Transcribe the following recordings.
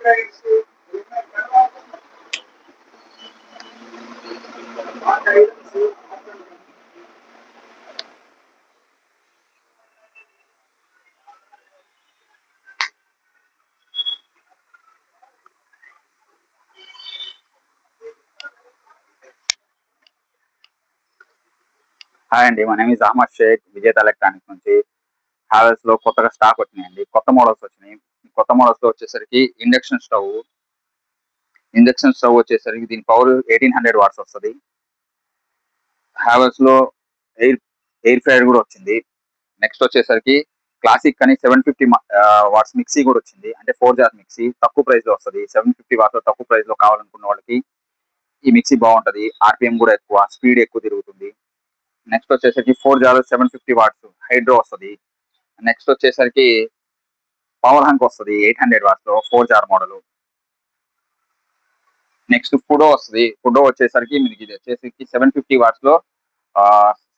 Hi అండి, మా name is Ahmed Sheikh, విజేత ఎలక్ట్రానిక్స్ నుంచి. హావెల్స్ లో కొత్తగా స్టాక్ వచ్చినాయండి, కొత్త మోడల్స్ వచ్చినాయి. కొత్త మోడల్స్ లో వచ్చేసరికి ఇండక్షన్ స్టవ్ వచ్చేసరికి దీని పవర్ 1800 వాట్స్ వస్తుంది. హావెల్స్ లో ఎయిర్ ఎయిర్ ఫ్రైయర్ కూడా వచ్చింది. నెక్స్ట్ వచ్చేసరికి క్లాసిక్ అని 750 వాట్స్ మిక్సీ కూడా వచ్చింది. అంటే 4 జార్ మిక్సీ తక్కువ ప్రైస్ లో వస్తుంది. 750 వాట్స్ తక్కువ ప్రైస్ లో కావాలనుకున్న వాళ్ళకి ఈ మిక్సీ బాగుంటది. ఆర్పిఎం కూడా ఎక్కువ, స్పీడ్ ఎక్కువ తిరుగుతుంది. నెక్స్ట్ వచ్చేసరికి 4 జార్ 750 వాట్స్ హైడ్రో వస్తుంది. నెక్స్ట్ వచ్చేసరికి పవర్ హంక్ వస్తుంది 800 వాట్స్ లో 4 జార్ మోడల్. నెక్స్ట్ ఫుడో వస్తుంది. ఫుడో వచ్చేసరికి మీకు ఇది వచ్చేసరికి 750 వాట్స్ లో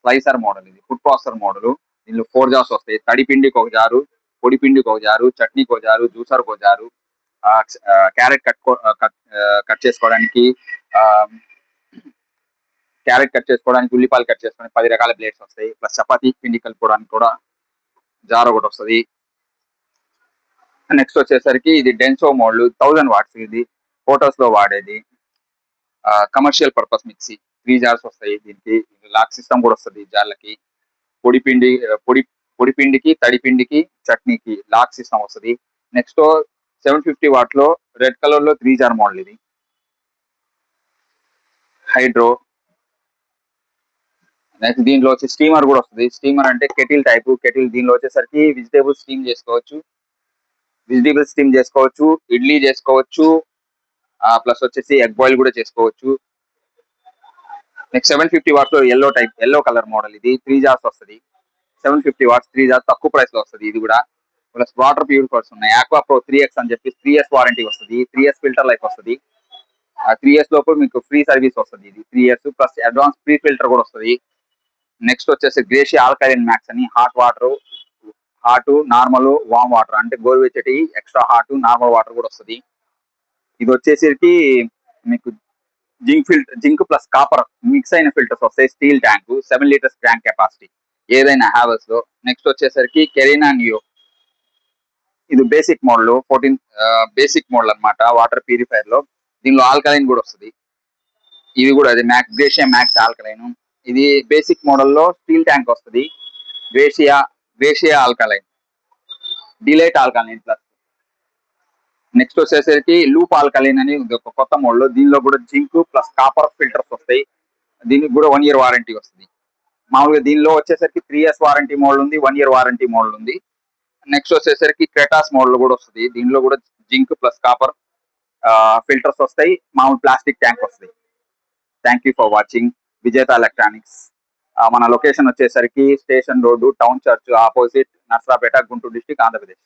స్లైసర్ మోడల్, ఇది ఫుడ్ ప్రాసెసర్ మోడల్. దీనిలో 4 జార్స్ వస్తాయి. తడి పిండికి 1 జారు, పొడి పిండికి 1 జారు, చట్నీకి 1 జారు, జ్యూసర్కి 1 జారు, క్యారెట్ కట్ చేసుకోవడానికి, ఉల్లిపాయలు కట్ చేసుకోవడానికి 10 రకాల ప్లేట్స్ వస్తాయి. ప్లస్ చపాతీ పిండి కలుపుకోవడానికి కూడా జార్ ఒకటి వస్తుంది. నెక్స్ట్ వచ్చేసరికి ఇది డెన్సో మోడల్ 1000 వాట్స్. ఇది ఫోటోస్ లో వాడేది కమర్షియల్ పర్పస్ మిక్సీ. 3 జార్స్ వస్తాయి. దీనికి లాక్ సిస్టమ్ కూడా వస్తుంది జార్లకి. పొడి పిండి పొడి పొడి పిండికి, తడి పిండికి, చట్నీకి లాక్ సిస్టమ్ వస్తుంది. నెక్స్ట్ 750 వాట్ లో రెడ్ కలర్ లో 3 జార్ మోడల్, ఇది హైడ్రో. నెక్స్ట్ దీంట్లో వచ్చి స్టీమర్ కూడా వస్తుంది. స్టీమర్ అంటే కెటిల్ టైప్ కెటిల్. దీనిలో వచ్చేసరికి వెజిటేబుల్స్ స్టీమ్ చేసుకోవచ్చు, ఇడ్లీ చేసుకోవచ్చు, ప్లస్ వచ్చేసి ఎగ్ బాయిల్ కూడా చేసుకోవచ్చు. నెక్స్ట్ 750 వాట్స్ లో ఎల్లో కలర్ మోడల్, ఇది 3 జార్స్ వస్తుంది. 750 వాట్స్ 3 జార్స్ తక్కువ ప్రైస్ లో వస్తుంది. ఇది కూడా ప్లస్ వాటర్ ప్యూరిఫైర్స్ ఉన్నాయి. ఆక్వా ప్రో 3x అని చెప్పి 3 years వారంటీ వస్తుంది. 3 years ఫిల్టర్ లైఫ్ వస్తుంది. 3 years లోపు మీకు ఫ్రీ సర్వీస్ వస్తుంది. ఇది 3 years plus advance pre filter కూడా వస్తుంది. నెక్స్ట్ వచ్చేసి గ్రేషియా ఆల్కలైన్ మ్యాక్స్ అని హాట్, నార్మల్, వామ్ వాటర్ అంటే గోరువెచ్చటి, ఎక్స్ట్రా హాట్, నార్మల్ వాటర్ కూడా వస్తుంది. ఇది వచ్చేసరికి మీకు జింక్ ప్లస్ కాపర్ మిక్స్ అయిన ఫిల్టర్స్ వస్తాయి. Steel tank, 7 liters tank capacity ఏదైనా హావెల్స్ లో. నెక్స్ట్ వచ్చేసరికి కెరీనా నియో, ఇది బేసిక్ మోడల్ 14 బేసిక్ మోడల్ అనమాట, వాటర్ ప్యూరిఫైర్ లో. దీనిలో ఆల్కలైన్ కూడా వస్తుంది. ఇది కూడా అది గ్రేషియా మ్యాక్స్ ఆల్కలైన్. ఇది బేసిక్ మోడల్లో స్టీల్ ట్యాంక్ వస్తుంది. Gratia alkaline, delight alkaline plus. Next వచ్చేసరికి లూప్ ఆల్కలైన్ అని ఒక కొత్త మోడల్. దీనిలో కూడా జింక్ ప్లస్ కాపర్ ఫిల్టర్స్ వస్తాయి. దీనికి కూడా 1 year వారంటీ వస్తుంది. మామూలుగా దీనిలో వచ్చేసరికి 3 years వారంటీ మోడల్ ఉంది, 1 year వారంటీ మోడల్ ఉంది. నెక్స్ట్ వచ్చేసరికి క్రెటాస్ మోడల్ కూడా వస్తుంది. దీనిలో కూడా జింక్ ప్లస్ కాపర్ ఫిల్టర్స్ వస్తాయి. మామూలు ప్లాస్టిక్ ట్యాంక్ వస్తాయి. Thank you for watching Vijetha electronics. మన లొకేషన్ వచ్చేసరికి station road, town church opposite, Narasaraopet, Guntur district, Andhra Pradesh.